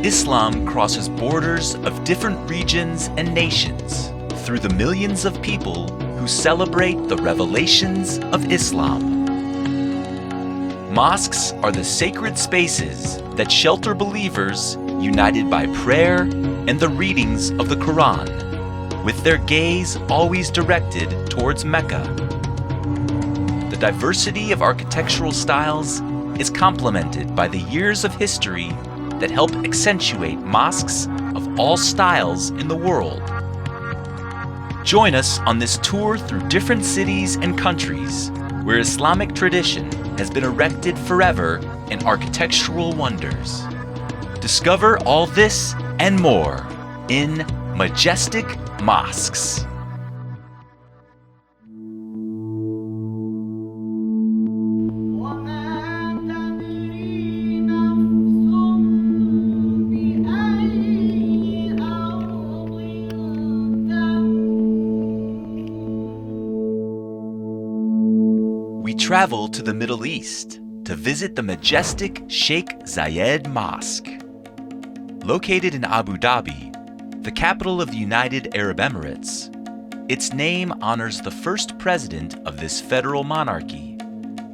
Islam crosses borders of different regions and nations through the millions of people who celebrate the revelations of Islam. Mosques are the sacred spaces that shelter believers united by prayer and the readings of the Quran, with their gaze always directed towards Mecca. The diversity of architectural styles is complemented by the years of history that help accentuate mosques of all styles in the world. Join us on this tour through different cities and countries where Islamic tradition has been erected forever in architectural wonders. Discover all this and more in Majestic Mosques. We travel to the Middle East to visit the majestic Sheikh Zayed Mosque. Located in Abu Dhabi, the capital of the United Arab Emirates, its name honors the first president of this federal monarchy,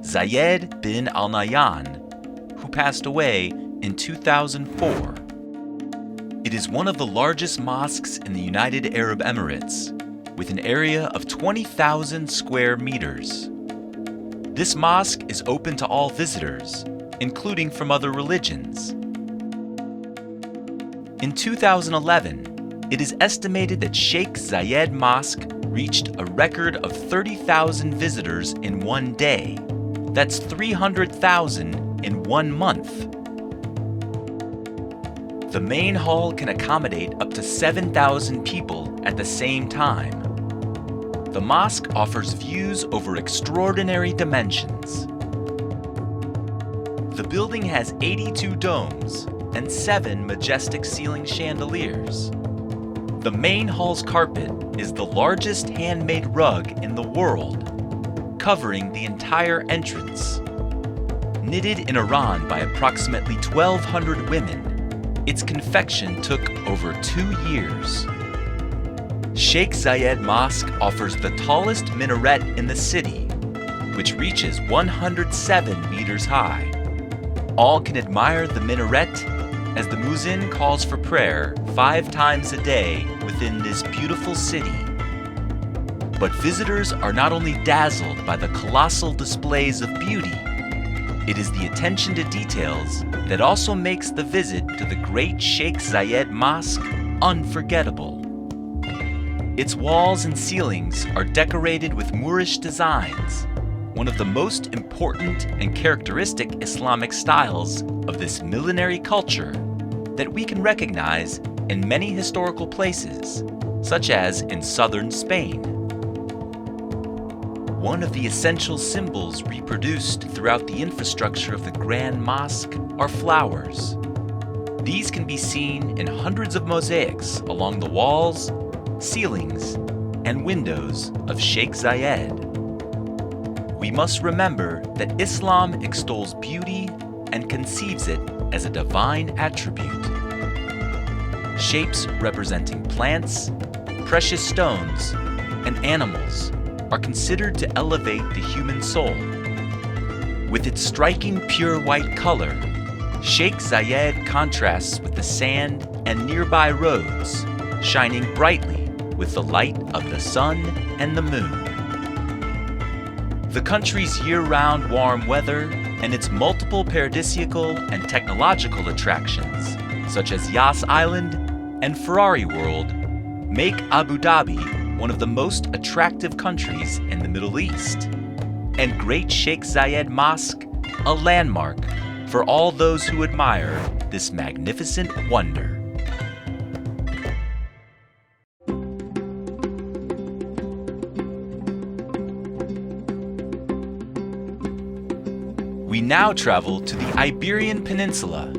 Zayed bin Al Nahyan, who passed away in 2004. It is one of the largest mosques in the United Arab Emirates, with an area of 20,000 square meters. This mosque is open to all visitors, including from other religions. In 2011, it is estimated that Sheikh Zayed Mosque reached a record of 30,000 visitors in one day. That's 300,000 in 1 month. The main hall can accommodate up to 7,000 people at the same time. The mosque offers views over extraordinary dimensions. The building has 82 domes and 7 majestic ceiling chandeliers. The main hall's carpet is the largest handmade rug in the world, covering the entire entrance. Knitted in Iran by approximately 1,200 women, its confection took over 2 years. Sheikh Zayed Mosque offers the tallest minaret in the city, which reaches 107 meters high. All can admire the minaret as the muezzin calls for prayer 5 times a day within this beautiful city. But visitors are not only dazzled by the colossal displays of beauty, it is the attention to details that also makes the visit to the great Sheikh Zayed Mosque unforgettable. Its walls and ceilings are decorated with Moorish designs, one of the most important and characteristic Islamic styles of this millenary culture that we can recognize in many historical places, such as in southern Spain. One of the essential symbols reproduced throughout the infrastructure of the Grand Mosque are flowers. These can be seen in hundreds of mosaics along the walls, ceilings, and windows of Sheikh Zayed. We must remember that Islam extols beauty and conceives it as a divine attribute. Shapes representing plants, precious stones, and animals are considered to elevate the human soul. With its striking pure white color, Sheikh Zayed contrasts with the sand and nearby roads, shining brightly with the light of the sun and the moon. The country's year-round warm weather and its multiple paradisiacal and technological attractions, such as Yas Island and Ferrari World, make Abu Dhabi one of the most attractive countries in the Middle East, and Great Sheikh Zayed Mosque a landmark for all those who admire this magnificent wonder. We now travel to the Iberian Peninsula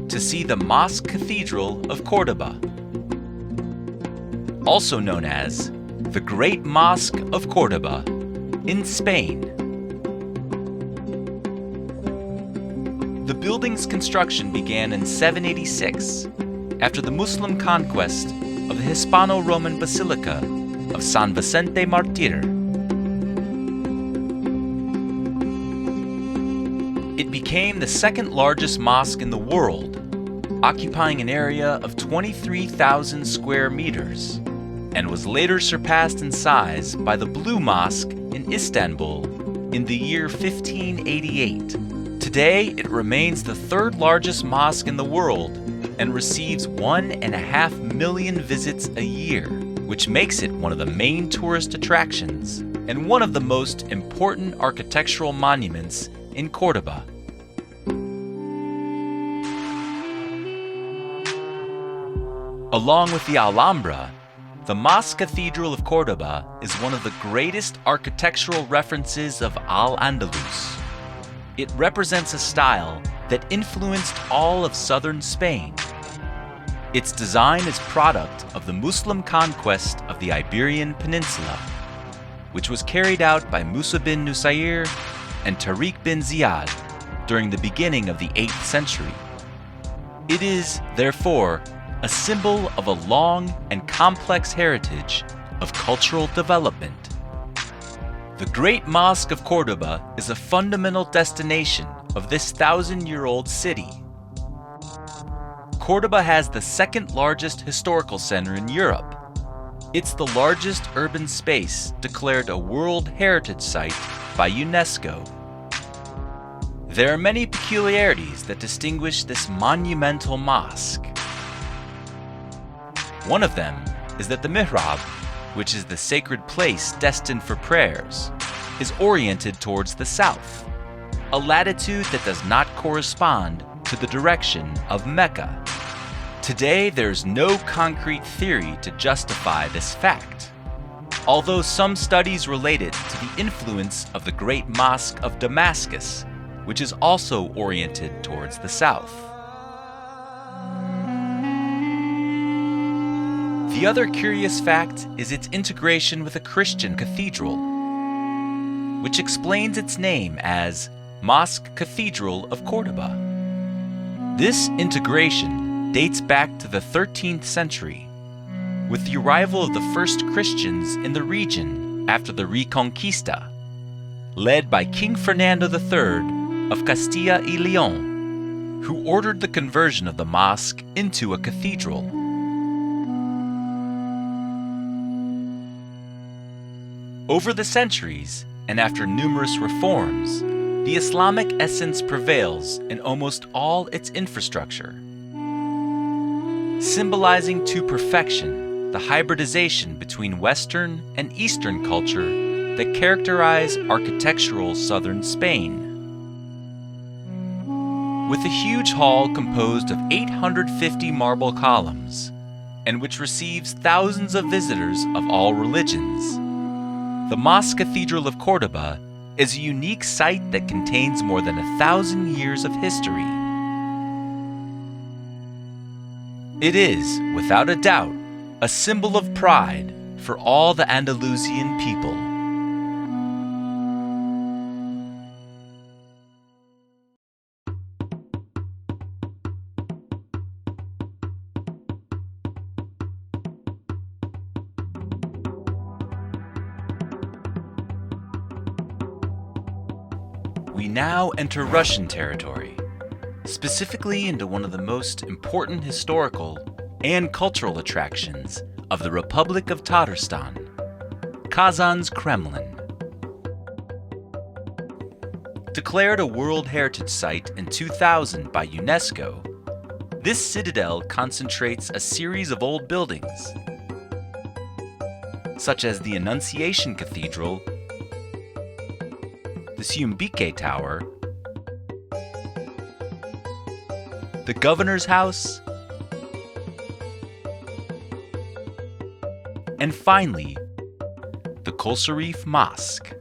to see the Mosque-Cathedral of Cordoba, also known as the Great Mosque of Cordoba in Spain. The building's construction began in 786, after the Muslim conquest of the Hispano-Roman Basilica of San Vicente Martir. It became the second largest mosque in the world, occupying an area of 23,000 square meters, and was later surpassed in size by the Blue Mosque in Istanbul in the year 1588. Today, it remains the third largest mosque in the world and receives 1.5 million visits a year, which makes it one of the main tourist attractions and one of the most important architectural monuments in Cordoba. Along with the Alhambra, the Mosque-Cathedral of Cordoba is one of the greatest architectural references of Al-Andalus. It represents a style that influenced all of southern Spain. Its design is product of the Muslim conquest of the Iberian Peninsula, which was carried out by Musa bin Nusayr and Tariq bin Ziyad during the beginning of the 8th century. It is, therefore, a symbol of a long and complex heritage of cultural development. The Great Mosque of Cordoba is a fundamental destination of this 1,000-year-old city. Cordoba has the second largest historical center in Europe. It's the largest urban space declared a World Heritage Site by UNESCO. There are many peculiarities that distinguish this monumental mosque. One of them is that the mihrab, which is the sacred place destined for prayers, is oriented towards the south, a latitude that does not correspond to the direction of Mecca. Today, there's no concrete theory to justify this fact, although some studies relate it to the influence of the Great Mosque of Damascus, which is also oriented towards the south. The other curious fact is its integration with a Christian cathedral, which explains its name as Mosque-Cathedral of Cordoba. This integration dates back to the 13th century, with the arrival of the first Christians in the region after the Reconquista, led by King Fernando III of Castilla y León, who ordered the conversion of the mosque into a cathedral. Over the centuries, and after numerous reforms, the Islamic essence prevails in almost all its infrastructure, symbolizing to perfection the hybridization between Western and Eastern culture that characterize architectural southern Spain. With a huge hall composed of 850 marble columns, and which receives thousands of visitors of all religions, the Mosque-Cathedral of Cordoba is a unique site that contains more than 1,000 years of history. It is, without a doubt, a symbol of pride for all the Andalusian people. We now enter Russian territory, specifically into one of the most important historical and cultural attractions of the Republic of Tatarstan, Kazan's Kremlin. Declared a World Heritage Site in 2000 by UNESCO, this citadel concentrates a series of old buildings, such as the Annunciation Cathedral, the Siumbike Tower, the Governor's House, and finally, the Kul Sharif Mosque.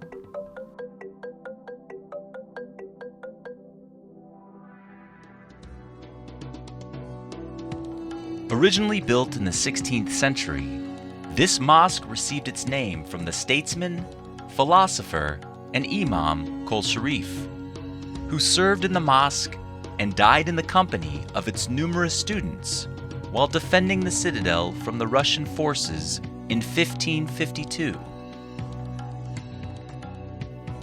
Originally built in the 16th century, this mosque received its name from the statesman, philosopher, and imam Kul Sharif, who served in the mosque and died in the company of its numerous students while defending the citadel from the Russian forces in 1552.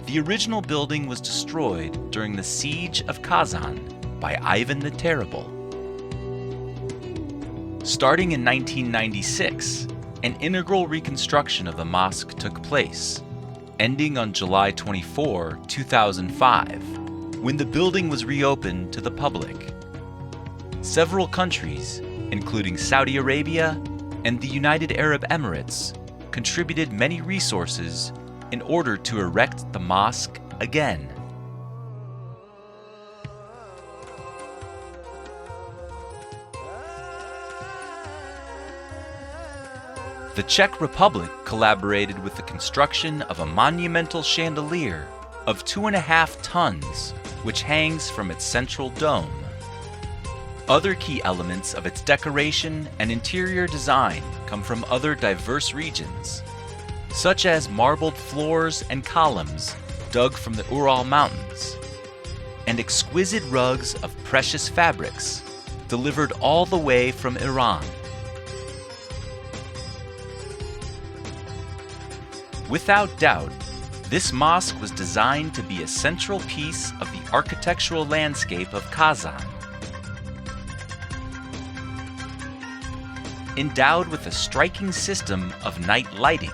The original building was destroyed during the Siege of Kazan by Ivan the Terrible. Starting in 1996, an integral reconstruction of the mosque took place, ending on July 24, 2005, when the building was reopened to the public. Several countries, including Saudi Arabia and the United Arab Emirates, contributed many resources in order to erect the mosque again. The Czech Republic collaborated with the construction of a monumental chandelier of 2.5 tons, which hangs from its central dome. Other key elements of its decoration and interior design come from other diverse regions, such as marbled floors and columns dug from the Ural Mountains, and exquisite rugs of precious fabrics delivered all the way from Iran. Without doubt, this mosque was designed to be a central piece of the architectural landscape of Kazan. Endowed with a striking system of night lighting,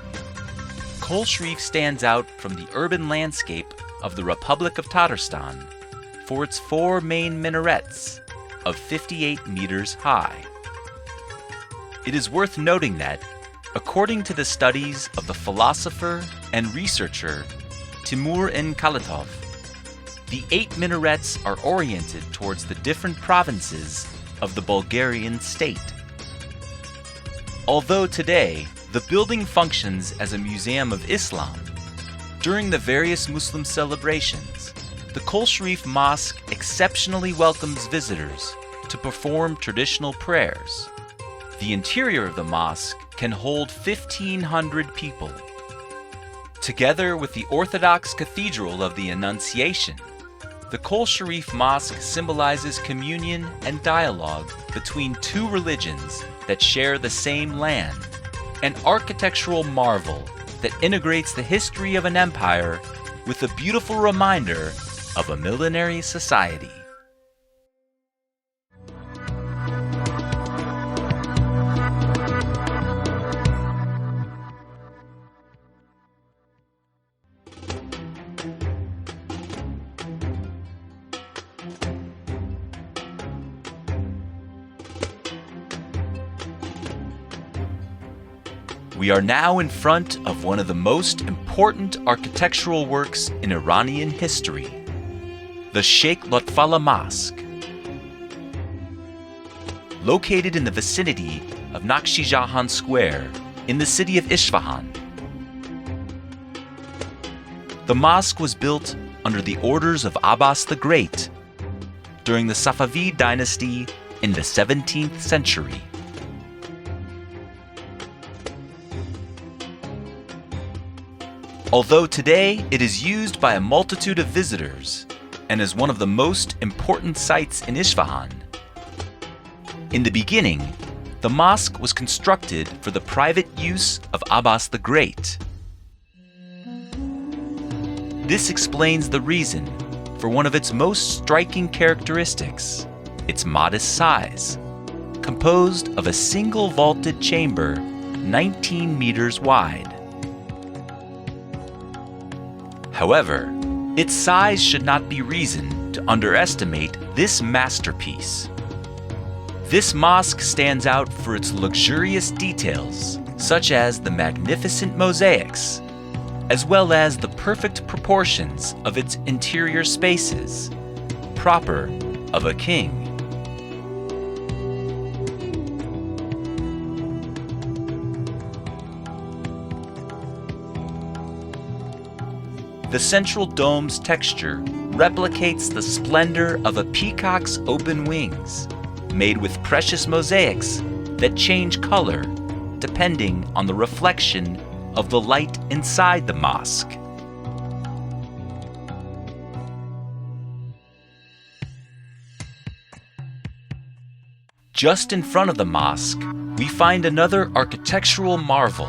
Kul Sharif stands out from the urban landscape of the Republic of Tatarstan for its 4 main minarets of 58 meters high. It is worth noting that, according to the studies of the philosopher and researcher Timur Kalitov, the 8 minarets are oriented towards the different provinces of the Bulgarian state. Although today the building functions as a museum of Islam, during the various Muslim celebrations, the Kul Sharif Mosque exceptionally welcomes visitors to perform traditional prayers. The interior of the mosque can hold 1,500 people. Together with the Orthodox Cathedral of the Annunciation, the Kul Sharif Mosque symbolizes communion and dialogue between 2 religions that share the same land, an architectural marvel that integrates the history of an empire with a beautiful reminder of a millenary society. We are now in front of one of the most important architectural works in Iranian history, the Sheikh Lotfollah Mosque. Located in the vicinity of Nakhchijahan Square in the city of Isfahan. The mosque was built under the orders of Abbas the Great during the Safavid dynasty in the 17th century. Although today it is used by a multitude of visitors and is one of the most important sites in Isfahan, in the beginning, the mosque was constructed for the private use of Abbas the Great. This explains the reason for one of its most striking characteristics, its modest size, composed of a single vaulted chamber 19 meters wide. However, its size should not be reason to underestimate this masterpiece. This mosque stands out for its luxurious details, such as the magnificent mosaics, as well as the perfect proportions of its interior spaces, proper of a king. The central dome's texture replicates the splendor of a peacock's open wings, made with precious mosaics that change color depending on the reflection of the light inside the mosque. 。 . 。 . 。 . 。 . . . . . . . . . . . . . . . 。 . . . . . . . . . . . 。 . . . . . 。 . . . . . . 。 . . . . . . . . . Just in front of the mosque, we find another architectural marvel,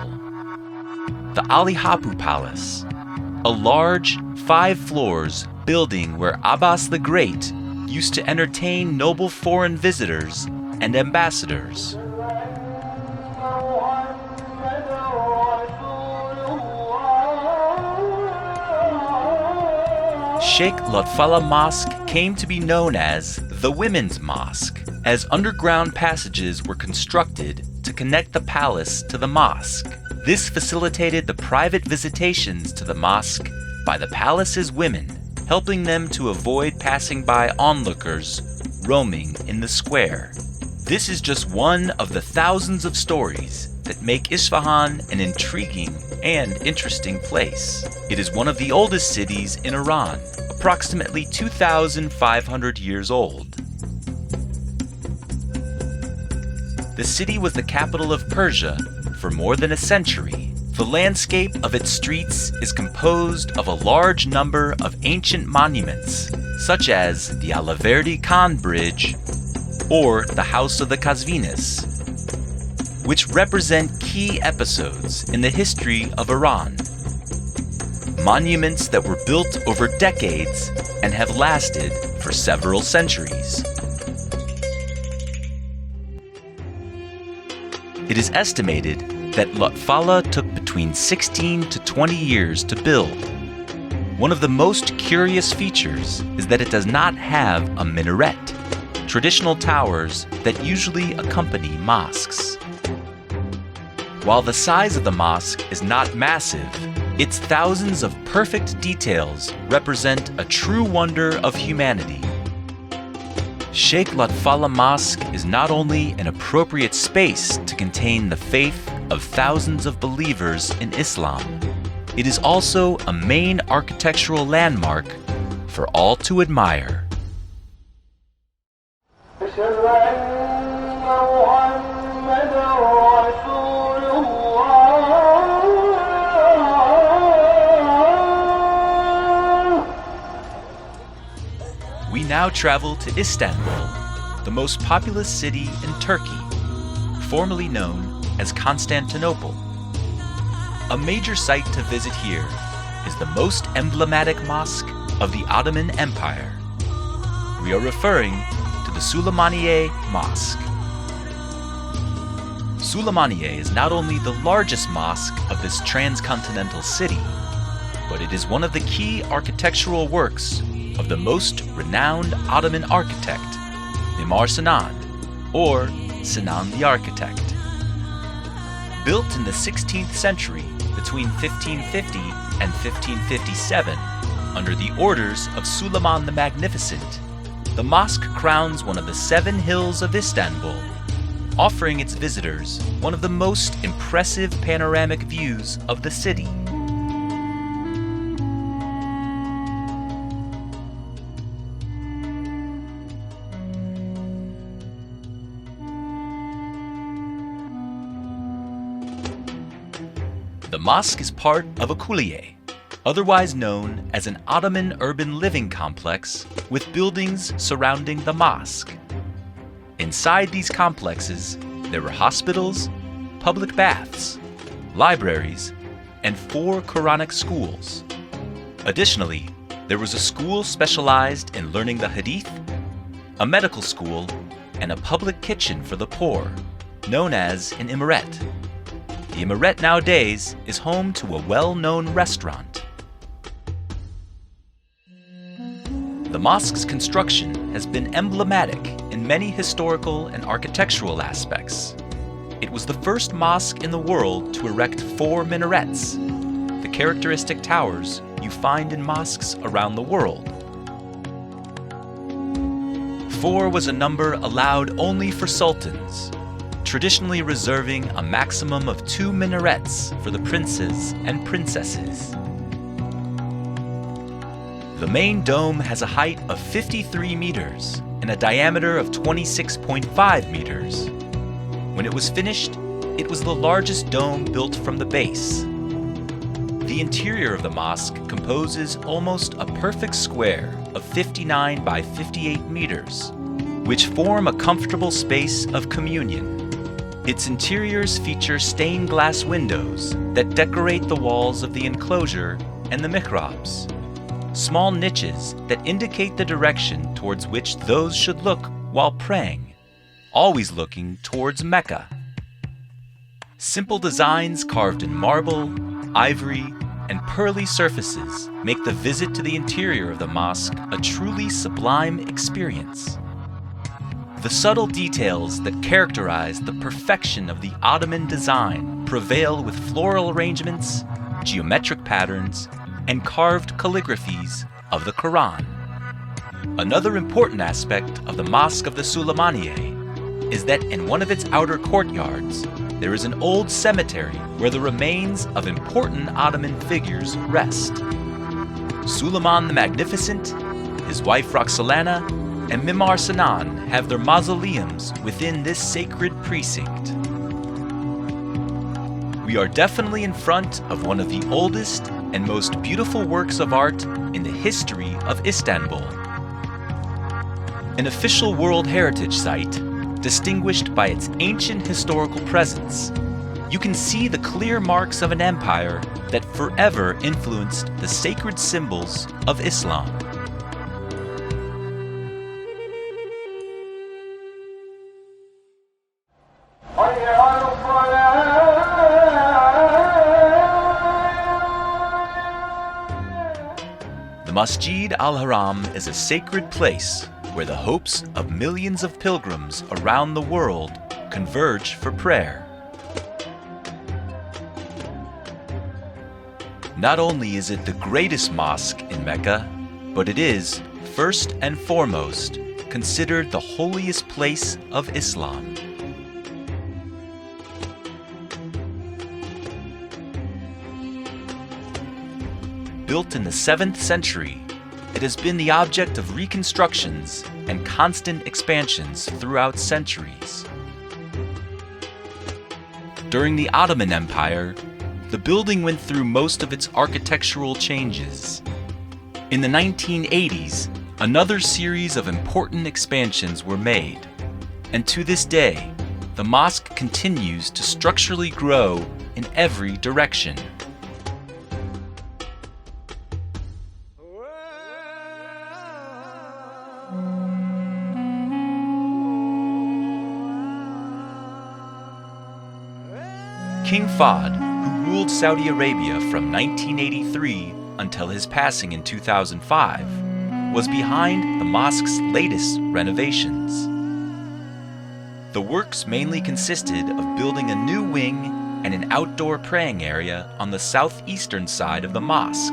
the al-Haram Palace, a large 5 floors building where Abbas the Great used to entertain noble foreign visitors and ambassadors. Sheikh Lotfollah Mosque came to be known as the Women's Mosque, as underground passages were constructed to connect the palace to the mosque. This facilitated the private visitations to the mosque by the palace's women, helping them to avoid passing by onlookers roaming in the square. This is just one of the thousands of stories that make Isfahan an intriguing and interesting place. It is one of the oldest cities in Iran, approximately 2,500 years old. The city was the capital of Persia for more than a century. The landscape of its streets is composed of a large number of ancient monuments, such as the Alaverdi Khan Bridge or the House of the Qazvinis, which represent key episodes in the history of Iran. Monuments that were built over decades and have lasted for several centuries. It is estimated that Lotfollah took between 16 to 20 years to build. One of the most curious features is that it does not have a minaret, traditional towers that usually accompany mosques. While the size of the mosque is not massive, its thousands of perfect details represent a true wonder of humanity. Sheikh Lotfollah Mosque is not only an appropriate space to contain the faith of thousands of believers in Islam, it is also a main architectural landmark for all to admire. We now travel to Istanbul, the most populous city in Turkey, formerly known as Constantinople. A major site to visit here is the most emblematic mosque of the Ottoman Empire. We are referring to the Suleymaniye Mosque. Suleymaniye is not only the largest mosque of this transcontinental city, but it is one of the key architectural works of the most renowned Ottoman architect, Mimar Sinan, or Sinan the Architect. Built in the 16th century between 1550 and 1557 under the orders of Suleiman the Magnificent, the mosque crowns one of the 7 hills of Istanbul, offering its visitors one of the most impressive panoramic views of the city. The mosque is part of a kuliye, otherwise known as an Ottoman urban living complex with buildings surrounding the mosque. Inside these complexes, there were hospitals, public baths, libraries, and 4 Quranic schools. Additionally, there was a school specialized in learning the Hadith, a medical school, and a public kitchen for the poor, known as an imaret. The imaret nowadays is home to a well-known restaurant. The mosque's construction has been emblematic in many historical and architectural aspects. It was the first mosque in the world to erect 4 minarets, the characteristic towers you find in mosques around the world. 4 was a number allowed only for sultans, traditionally reserving a maximum of 2 minarets for the princes and princesses. The main dome has a height of 53 meters and a diameter of 26.5 meters. When it was finished, it was the largest dome built from the base. The interior of the mosque composes almost a perfect square of 59 by 58 meters, which form a comfortable space of communion. Its interiors feature stained glass windows that decorate the walls of the enclosure and the mihrabs, small niches that indicate the direction towards which those should look while praying, always looking towards Mecca. Simple designs carved in marble, ivory, and pearly surfaces make the visit to the interior of the mosque a truly sublime experience. The subtle details that characterize the perfection of the Ottoman design prevail with floral arrangements, geometric patterns, and carved calligraphies of the Quran. Another important aspect of the Mosque of the Suleymaniye is that in one of its outer courtyards, there is an old cemetery where the remains of important Ottoman figures rest. Suleiman the Magnificent, his wife Roxolana, and Mimar Sinan have their mausoleums within this sacred precinct. We are definitely in front of one of the oldest and most beautiful works of art in the history of Istanbul. An official World Heritage Site, distinguished by its ancient historical presence, you can see the clear marks of an empire that forever influenced the sacred symbols of Islam. The Masjid al-Haram is a sacred place where the hopes of millions of pilgrims around the world converge for prayer. Not only is it the greatest mosque in Mecca, but it is, first and foremost, considered the holiest place of Islam. Built in the 7th century, it has been the object of reconstructions and constant expansions throughout centuries. During the Ottoman Empire, the building went through most of its architectural changes. In the 1980s, another series of important expansions were made, and to this day, the mosque continues to structurally grow in every direction. King Fahd, who ruled Saudi Arabia from 1983 until his passing in 2005, was behind the mosque's latest renovations. The works mainly consisted of building a new wing and an outdoor praying area on the southeastern side of the mosque.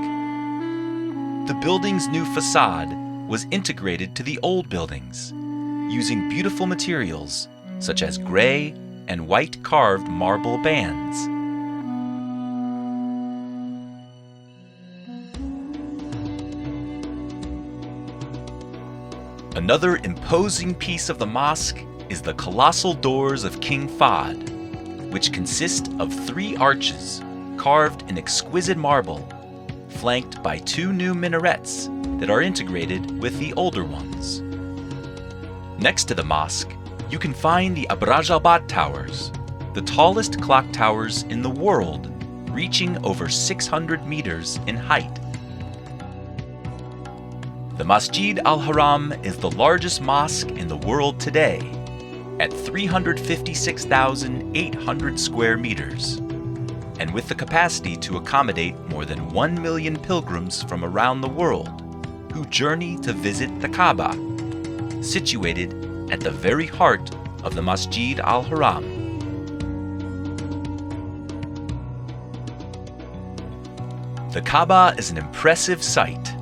The building's new facade was integrated to the old buildings, using beautiful materials such as gray and white carved marble bands. Another imposing piece of the mosque is the colossal doors of King Fahd, which consist of 3 arches carved in exquisite marble, flanked by 2 new minarets that are integrated with the older ones. Next to the mosque, you can find the Abrajabat Towers, the tallest clock towers in the world, reaching over 600 meters in height. The Masjid al-Haram is the largest mosque in the world today, at 356,800 square meters, and with the capacity to accommodate more than 1 million pilgrims from around the world who journey to visit the Kaaba, situated at the very heart of the Masjid al-Haram. The Kaaba is an impressive sight,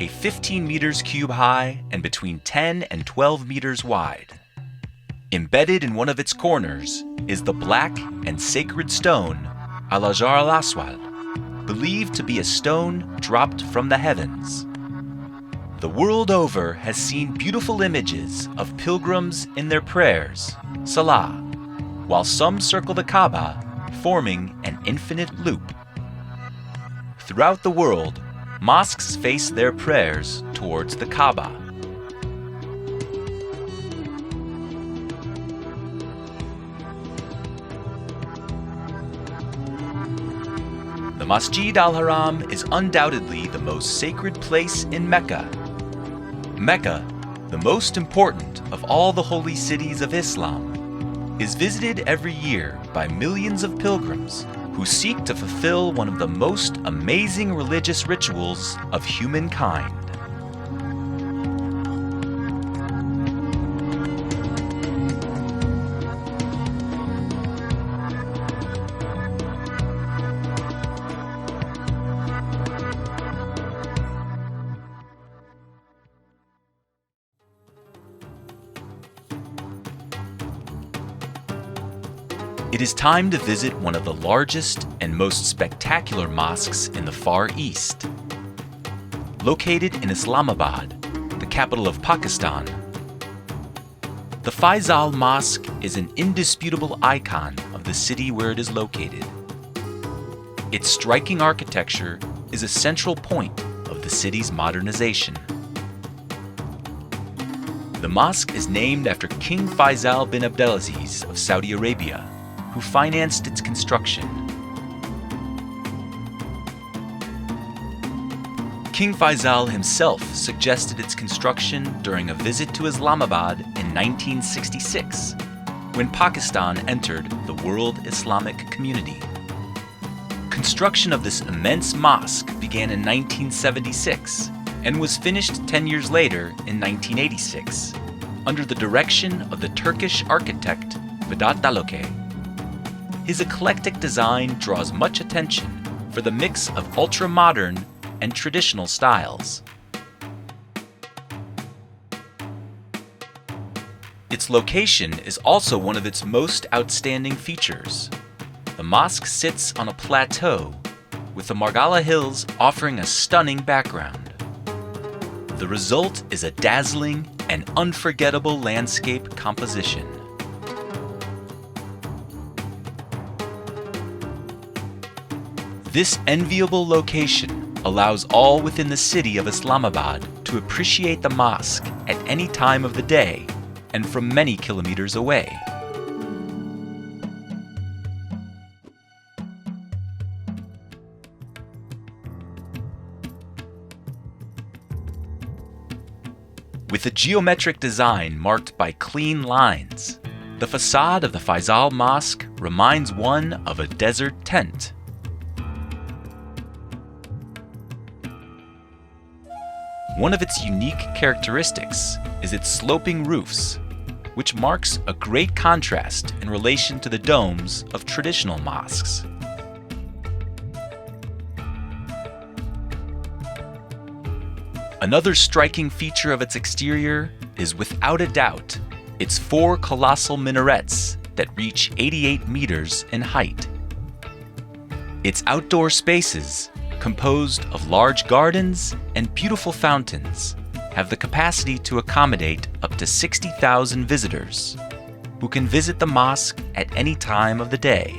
a 15 meters cube high and between 10 and 12 meters wide. Embedded in one of its corners is the black and sacred stone Al-Hajar al-Aswad, believed to be a stone dropped from the heavens. The world over has seen beautiful images of pilgrims in their prayers, salah, while some circle the Kaaba, forming an infinite loop. Throughout the world, mosques face their prayers towards the Kaaba. The Masjid al-Haram is undoubtedly the most sacred place in Mecca. Mecca, the most important of all the holy cities of Islam, is visited every year by millions of pilgrims who seek to fulfill one of the most amazing religious rituals of humankind. It is time to visit one of the largest and most spectacular mosques in the Far East. Located in Islamabad, the capital of Pakistan, the Faisal Mosque is an indisputable icon of the city where it is located. Its striking architecture is a central point of the city's modernization. The mosque is named after King Faisal bin Abdelaziz of Saudi Arabia, who financed its construction. King Faisal himself suggested its construction during a visit to Islamabad in 1966, when Pakistan entered the World Islamic Community. Construction of this immense mosque began in 1976 and was finished 10 years later in 1986, under the direction of the Turkish architect Vedat Dalokay. His eclectic design draws much attention for the mix of ultra-modern and traditional styles. Its location is also one of its most outstanding features. The mosque sits on a plateau, with the Margala Hills offering a stunning background. The result is a dazzling and unforgettable landscape composition. This enviable location allows all within the city of Islamabad to appreciate the mosque at any time of the day and from many kilometers away. With a geometric design marked by clean lines, the facade of the Faisal Mosque reminds one of a desert tent. One of its unique characteristics is its sloping roofs, which marks a great contrast in relation to the domes of traditional mosques. Another striking feature of its exterior is without a doubt its 4 colossal minarets that reach 88 meters in height. Its outdoor spaces, composed of large gardens and beautiful fountains, have the capacity to accommodate up to 60,000 visitors, who can visit the mosque at any time of the day.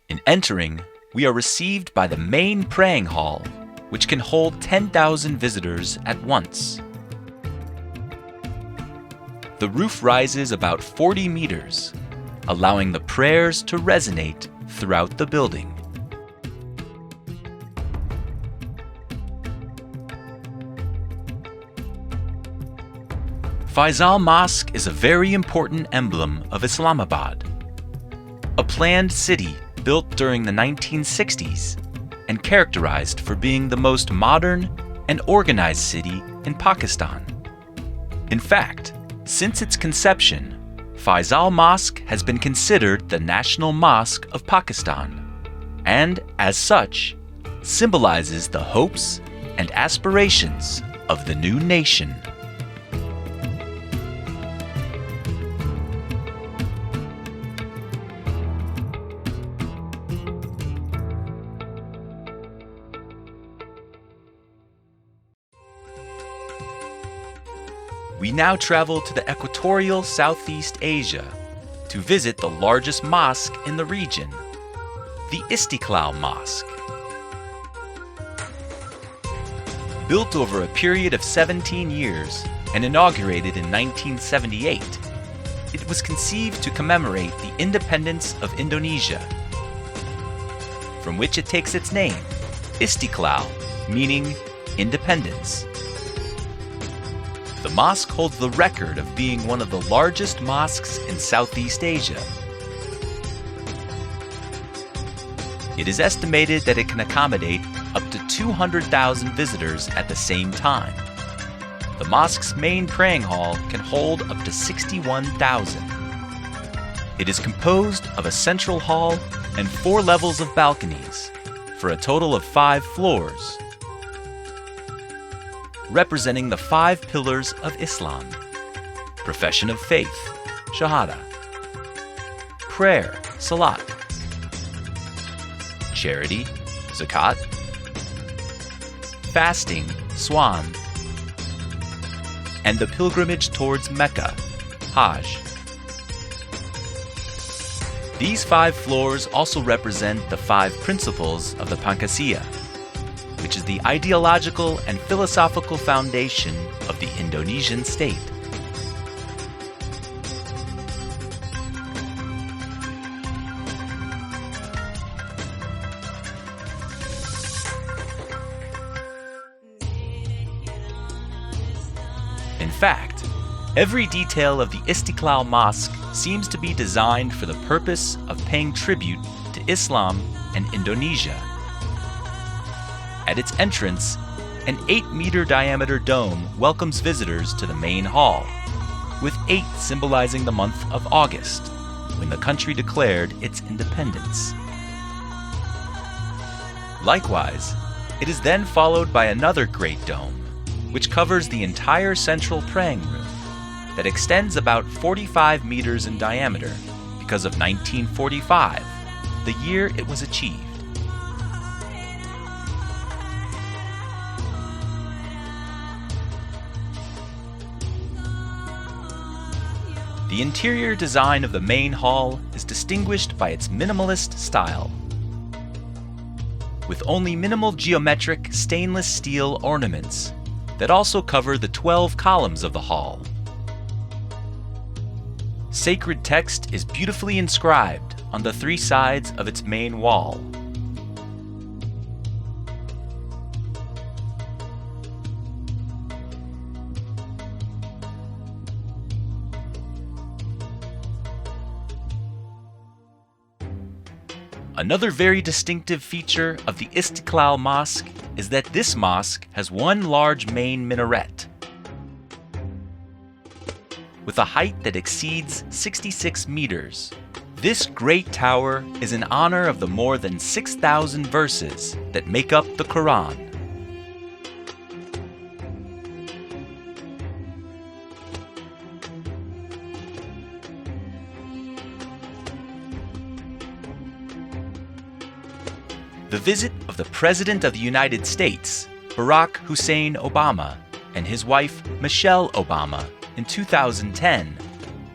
In entering, we are received by the main praying hall, which can hold 10,000 visitors at once. The roof rises about 40 meters, allowing the prayers to resonate throughout the building. Faisal Mosque is a very important emblem of Islamabad, a planned city built during the 1960s and characterized for being the most modern and organized city in Pakistan. In fact, since its conception, Faisal Mosque has been considered the national mosque of Pakistan, and as such, symbolizes the hopes and aspirations of the new nation. We now travel to the equatorial Southeast Asia to visit the largest mosque in the region, the Istiqlal Mosque. Built over a period of 17 years, and inaugurated in 1978, it was conceived to commemorate the independence of Indonesia, from which it takes its name, Istiqlal, meaning independence. The mosque holds the record of being one of the largest mosques in Southeast Asia. It is estimated that it can accommodate up to 200,000 visitors at the same time. The mosque's main praying hall can hold up to 61,000. It is composed of a central hall and 4 levels of balconies, for a total of 5 floors, representing the 5 pillars of Islam: profession of faith, shahada; prayer, salat; charity, zakat; fasting, swan; and the pilgrimage towards Mecca, Hajj. These 5 floors also represent the 5 principles of the Pancasila, which is the ideological and philosophical foundation of the Indonesian state. In fact, every detail of the Istiqlal Mosque seems to be designed for the purpose of paying tribute to Islam and Indonesia. At its entrance, an 8-meter diameter dome welcomes visitors to the main hall, with 8 symbolizing the month of August, when the country declared its independence. Likewise, it is then followed by another great dome, which covers the entire central praying room, that extends about 45 meters in diameter because of 1945, the year it was achieved. The interior design of the main hall is distinguished by its minimalist style, with only minimal geometric stainless steel ornaments that also cover the 12 columns of the hall. Sacred text is beautifully inscribed on the 3 sides of its main wall. Another very distinctive feature of the Istiqlal Mosque is that this mosque has one large main minaret, with a height that exceeds 66 meters. This great tower is in honor of the more than 6,000 verses that make up the Quran. The visit of the President of the United States, Barack Hussein Obama, and his wife, Michelle Obama, in 2010,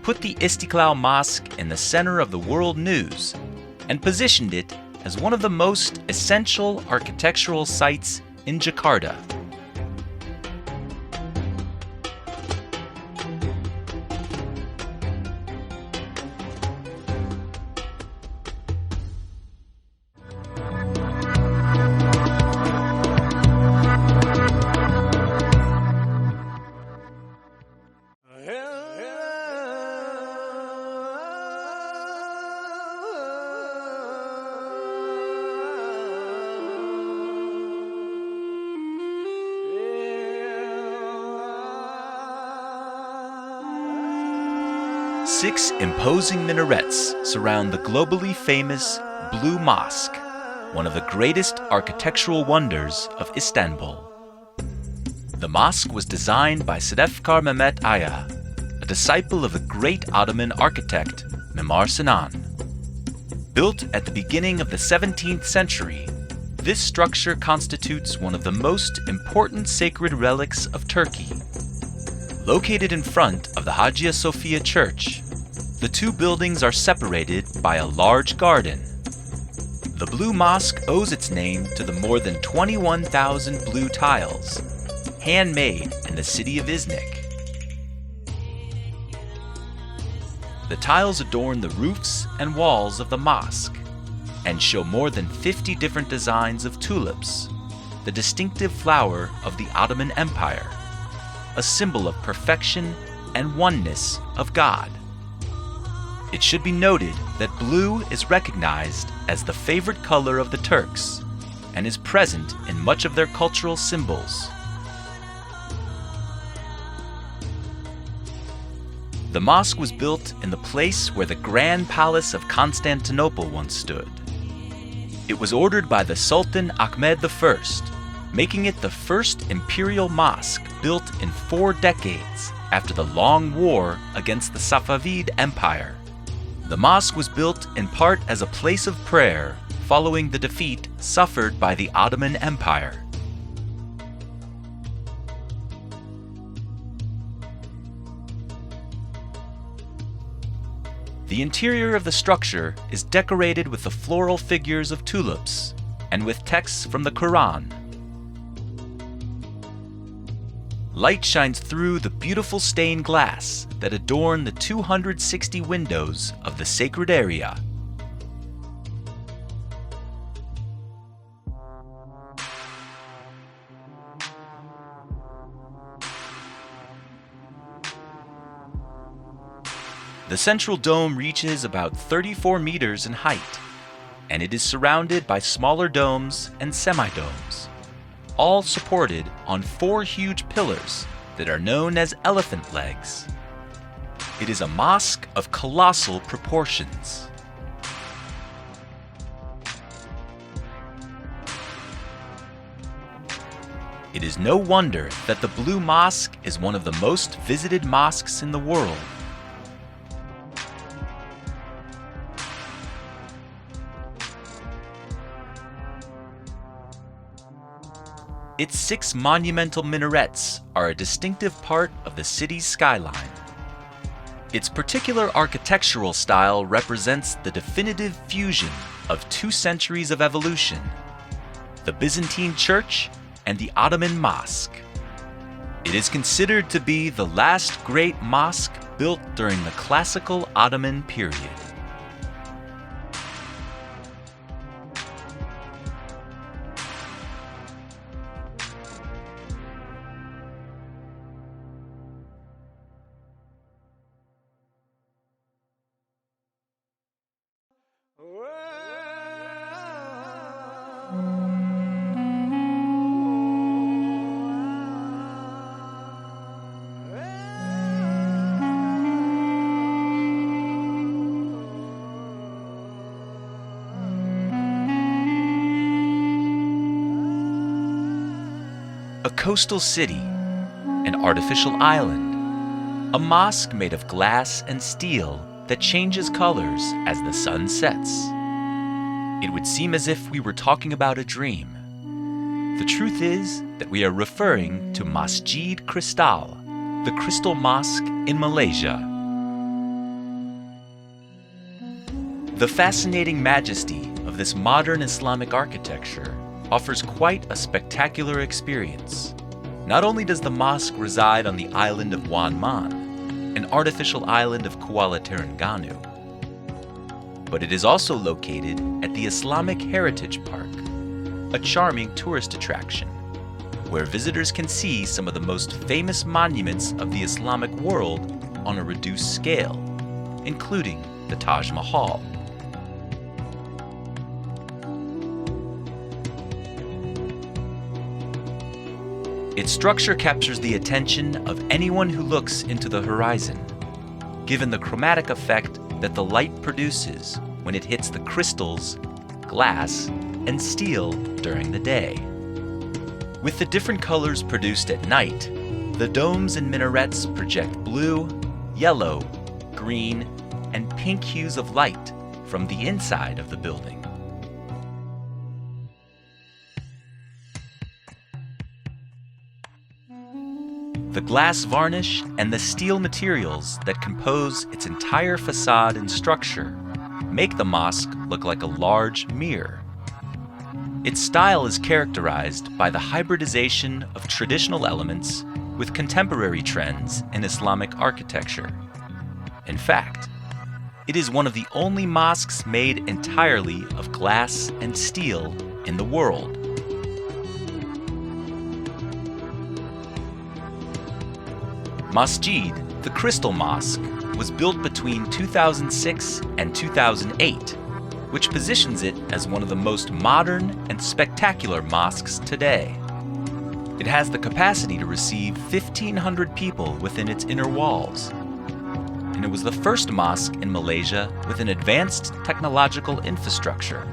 put the Istiqlal Mosque in the center of the world news and positioned it as one of the most essential architectural sites in Jakarta. Six imposing minarets surround the globally famous Blue Mosque, one of the greatest architectural wonders of Istanbul. The mosque was designed by Sedefkar Mehmet Aya, a disciple of the great Ottoman architect Mimar Sinan. Built at the beginning of the 17th century, this structure constitutes one of the most important sacred relics of Turkey. Located in front of the Hagia Sophia Church, the 2 buildings are separated by a large garden. The Blue Mosque owes its name to the more than 21,000 blue tiles, handmade in the city of Iznik, The tiles adorn the roofs and walls of the mosque and show more than 50 different designs of tulips, the distinctive flower of the Ottoman Empire, a symbol of perfection and oneness of God. It should be noted that blue is recognized as the favorite color of the Turks and is present in much of their cultural symbols. The mosque was built in the place where the Grand Palace of Constantinople once stood. It was ordered by the Sultan Ahmed I, making it the first imperial mosque built in 4 decades after the long war against the Safavid Empire. The mosque was built in part as a place of prayer following the defeat suffered by the Ottoman Empire. The interior of the structure is decorated with the floral figures of tulips and with texts from the Quran. Light shines through the beautiful stained glass that adorn the 260 windows of the sacred area. The central dome reaches about 34 meters in height, and it is surrounded by smaller domes and semi-domes, all supported on 4 huge pillars that are known as elephant legs. It is a mosque of colossal proportions. It is no wonder that the Blue Mosque is one of the most visited mosques in the world. Its 6 monumental minarets are a distinctive part of the city's skyline. Its particular architectural style represents the definitive fusion of 2 centuries of evolution, the Byzantine Church and the Ottoman Mosque. It is considered to be the last great mosque built during the classical Ottoman period. A coastal city, an artificial island, a mosque made of glass and steel that changes colors as the sun sets. It would seem as if we were talking about a dream. The truth is that we are referring to Masjid Cristal, the Crystal Mosque in Malaysia. The fascinating majesty of this modern Islamic architecture offers quite a spectacular experience. Not only does the mosque reside on the island of Wan Man, an artificial island of Kuala Terengganu, but it is also located at the Islamic Heritage Park, a charming tourist attraction, where visitors can see some of the most famous monuments of the Islamic world on a reduced scale, including the Taj Mahal. Its structure captures the attention of anyone who looks into the horizon, given the chromatic effect that the light produces when it hits the crystals, glass, and steel during the day. With the different colors produced at night, the domes and minarets project blue, yellow, green, and pink hues of light from the inside of the building. The glass varnish and the steel materials that compose its entire facade and structure make the mosque look like a large mirror. Its style is characterized by the hybridization of traditional elements with contemporary trends in Islamic architecture. In fact, It is one of the only mosques made entirely of glass and steel in the world. Masjid, the Crystal Mosque, was built between 2006 and 2008, which positions it as one of the most modern and spectacular mosques today. It has the capacity to receive 1,500 people within its inner walls, and it was the first mosque in Malaysia with an advanced technological infrastructure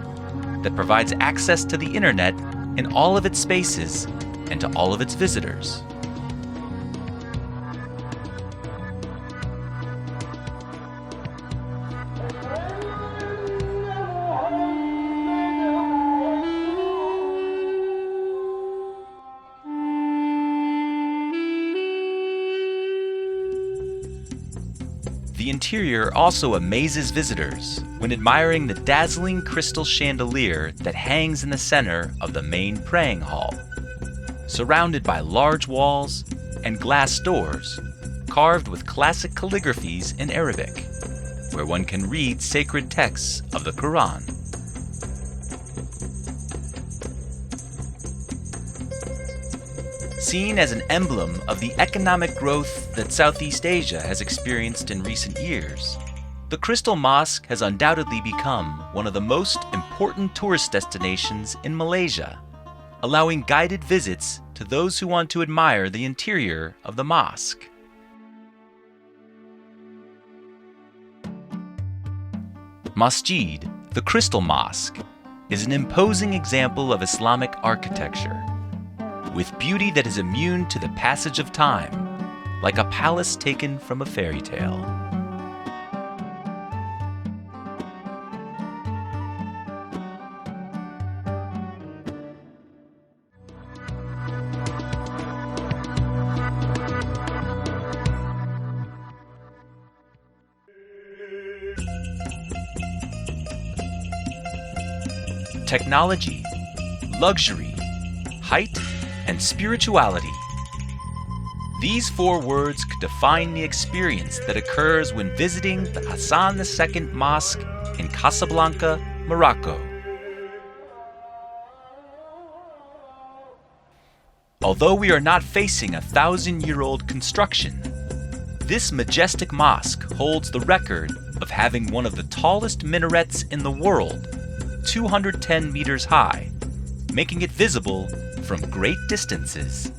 that provides access to the internet in all of its spaces and to all of its visitors. The interior also amazes visitors when admiring the dazzling crystal chandelier that hangs in the center of the main praying hall, surrounded by large walls and glass doors carved with classic calligraphies in Arabic, where one can read sacred texts of the Quran. Seen as an emblem of the economic growth that Southeast Asia has experienced in recent years, the Crystal Mosque has undoubtedly become one of the most important tourist destinations in Malaysia, allowing guided visits to those who want to admire the interior of the mosque. Masjid, the Crystal Mosque, is an imposing example of Islamic architecture, with beauty that is immune to the passage of time, like a palace taken from a fairy tale. Technology, luxury, height, and spirituality. These four words could define the experience that occurs when visiting the Hassan II Mosque in Casablanca, Morocco. Although we are not facing a 1,000-year-old construction, this majestic mosque holds the record of having one of the tallest minarets in the world, 210 meters high, making it visible from great distances.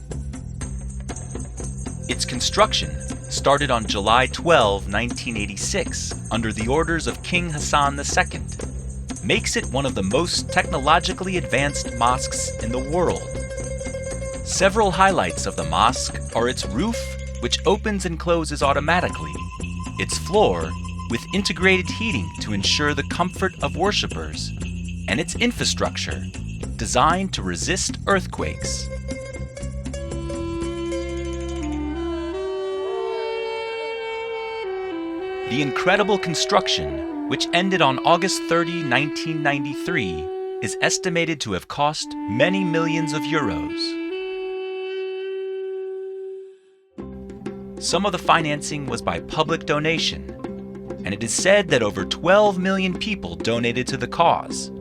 Its construction started on July 12, 1986, under the orders of King Hassan II, makes it one of the most technologically advanced mosques in the world. Several highlights of the mosque are its roof, which opens and closes automatically, its floor, with integrated heating to ensure the comfort of worshippers, and its infrastructure, designed to resist earthquakes. The incredible construction, which ended on August 30, 1993, is estimated to have cost many millions of euros. Some of the financing was by public donation, and it is said that over 12 million people donated to the cause,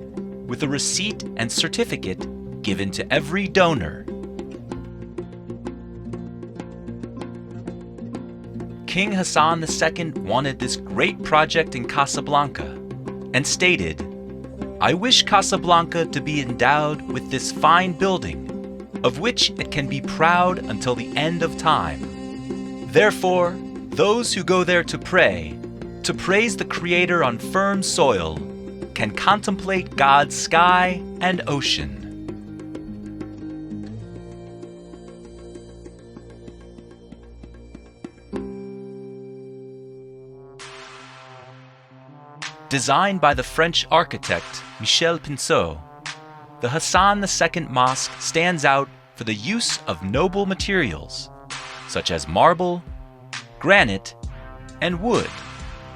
with a receipt and certificate given to every donor. King Hassan II wanted this great project in Casablanca and stated, "I wish Casablanca to be endowed with this fine building, of which it can be proud until the end of time. Therefore, those who go there to praise the Creator on firm soil, can contemplate God's sky and ocean." Designed by the French architect Michel Pinceau, the Hassan II Mosque stands out for the use of noble materials, such as marble, granite, and wood,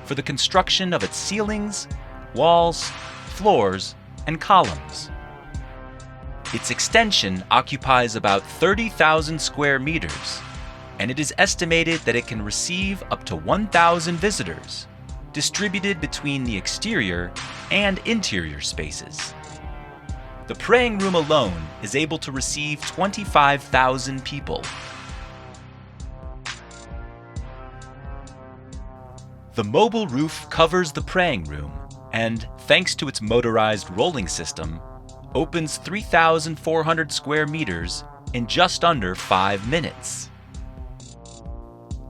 for the construction of its ceilings, walls, floors, and columns. Its extension occupies about 30,000 square meters, and it is estimated that it can receive up to 1,000 visitors, distributed between the exterior and interior spaces. The praying room alone is able to receive 25,000 people. The mobile roof covers the praying room and, thanks to its motorized rolling system, opens 3,400 square meters in just under 5 minutes.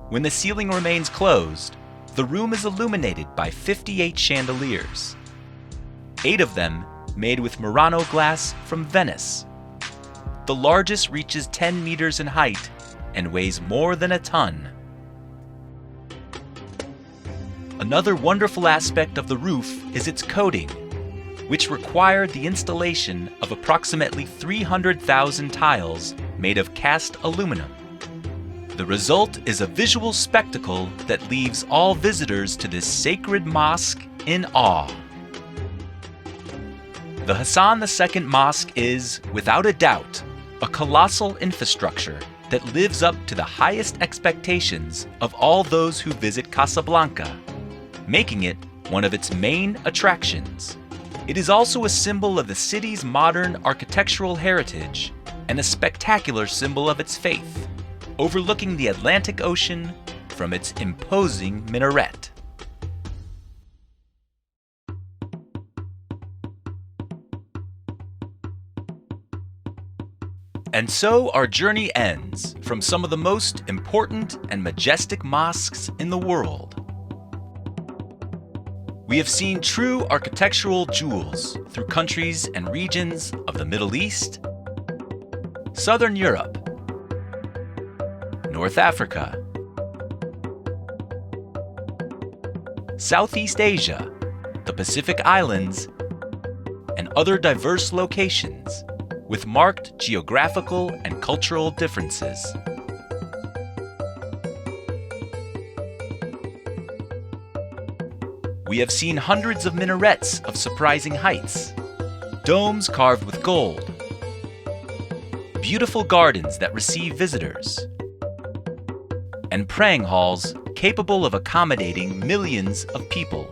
When the ceiling remains closed, the room is illuminated by 58 chandeliers, 8 of them made with Murano glass from Venice. The largest reaches 10 meters in height and weighs more than a ton. Another wonderful aspect of the roof is its coating, which required the installation of approximately 300,000 tiles made of cast aluminum. The result is a visual spectacle that leaves all visitors to this sacred mosque in awe. The Hassan II Mosque is, without a doubt, a colossal infrastructure that lives up to the highest expectations of all those who visit Casablanca, making it one of its main attractions. It is also a symbol of the city's modern architectural heritage and a spectacular symbol of its faith, overlooking the Atlantic Ocean from its imposing minaret. And so our journey ends from some of the most important and majestic mosques in the world. We have seen true architectural jewels through countries and regions of the Middle East, Southern Europe, North Africa, Southeast Asia, the Pacific Islands, and other diverse locations with marked geographical and cultural differences. We have seen hundreds of minarets of surprising heights, domes carved with gold, beautiful gardens that receive visitors, and praying halls capable of accommodating millions of people.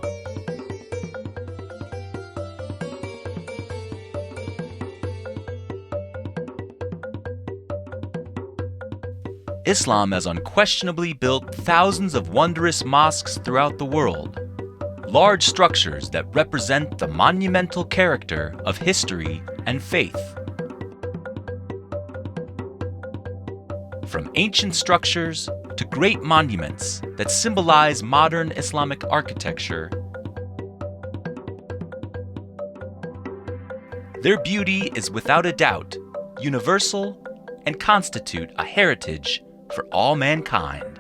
Islam has unquestionably built thousands of wondrous mosques throughout the world, large structures that represent the monumental character of history and faith. From ancient structures to great monuments that symbolize modern Islamic architecture, their beauty is without a doubt universal and constitute a heritage for all mankind.